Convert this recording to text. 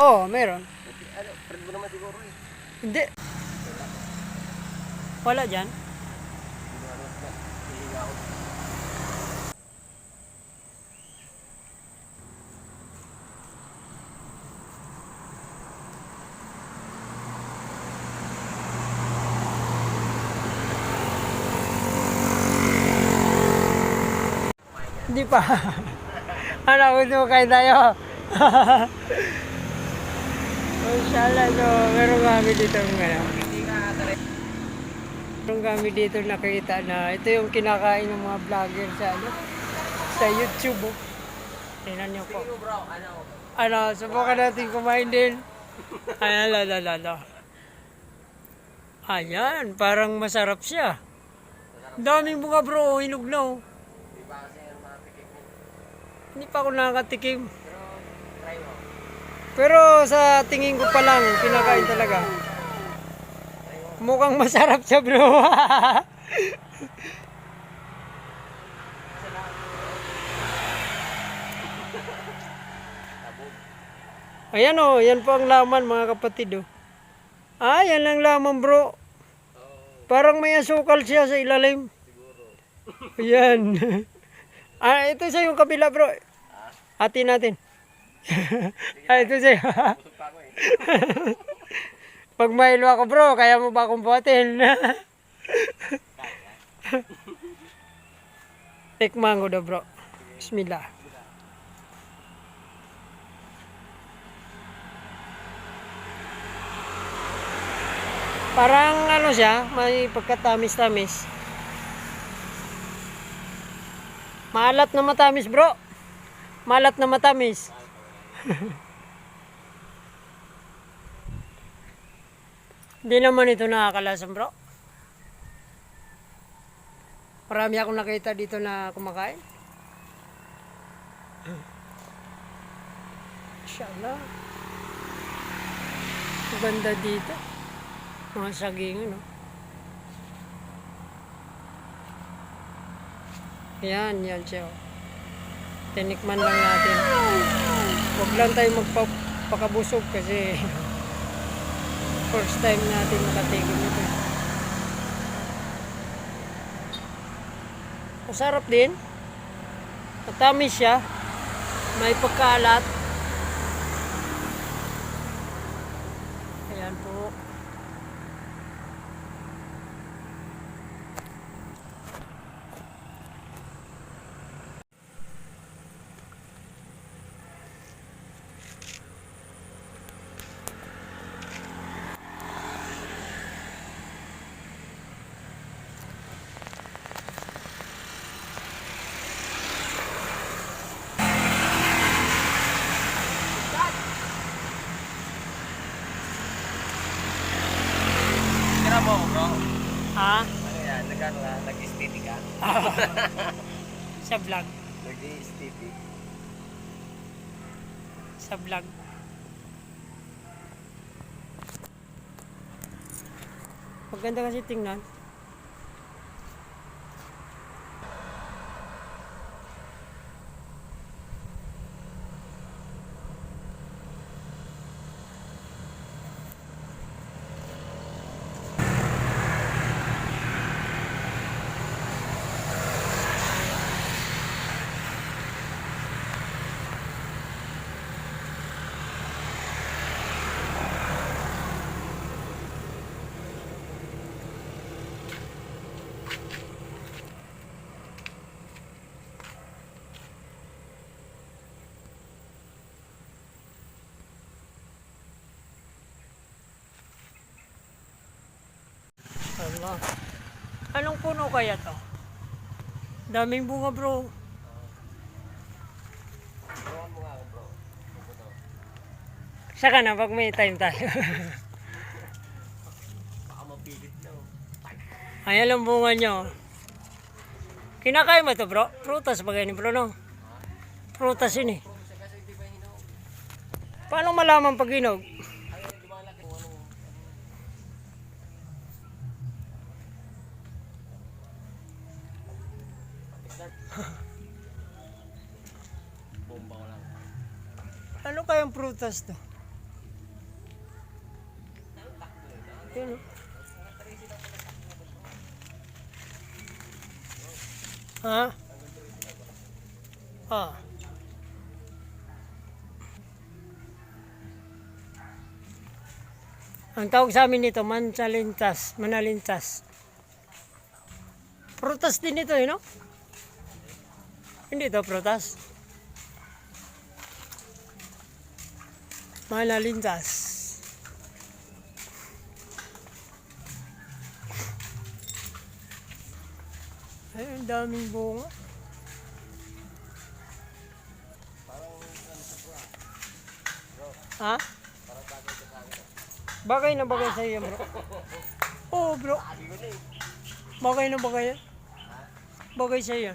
Oo, meron. Ano, friend mo naman siguro eh. Hindi. Wala dyan. Hihinga ako. Hindi pa. Ano, gusto mo kain tayo? Inshallah, so, meron kami dito ngayon. Meron kami dito nakita na ito yung kinakain ng mga vlogger sa, ano, sa YouTube. Oh. Tingnan nyo po. Ano, subukan natin kumain din. Ayan, lala. Ayan, parang masarap siya. Daming bunga bro, hinog na oh. Hindi pa ako nakakatikim. Pero sa tingin ko pa lang, kinakain talaga. Mukhang masarap siya bro. Ayan o, yan po ang laman mga kapatid o. Ah, yan ang laman bro. Parang may asukal siya sa ilalim. Ayan. Ah, ito sa yung kabila bro. Atin natin. Ay, ito sa'yo. Pag mahilo ako bro, kaya mo ba akong buhatin? Tikman ko daw bro. Bismillah. Parang ano siya, may pagkatamis-tamis. Maalat na matamis bro. Malat na matamis. Hindi naman ito nakakalasam bro. Marami akong nakita dito na kumakain. Inshallah. Ganda dito. Mga saging ano. Yan siya. Tinikman lang natin. Huwag lang tayo magpakabusog kasi first time natin makatigil nito. Masarap din. Matamis siya. May pagkalat. Ayan po. Tira mo ako bro. Ha? Ano yan? Nag-steady ka? Sa vlog. Nag-steady. Sa vlog. Maganda kasi tingnan. Allah. Anong puno kaya to? Daming bunga bro. Turuan mo nga ako bro. Saka na pag may time tayo. Baka mapilit na oh. Ayan ang bunga nyo. Kinakain mo to bro? Prutas ba ganyan bro no? Prutas yun eh. Paano malaman pag hinog? Bomba ko lang. Ano kayang prutas to? Yan, oh. Ha? Ah. Ang tawag sa amin nito, mansalintas, manalintas. Prutas din ito, no? Hindi ito prutas. Manalintas. Ay, ang daming bunga. Ha? Bagay na bagay sa iyo, bro. Oo, bro. Bagay na bagay yan. Bagay sa iyo.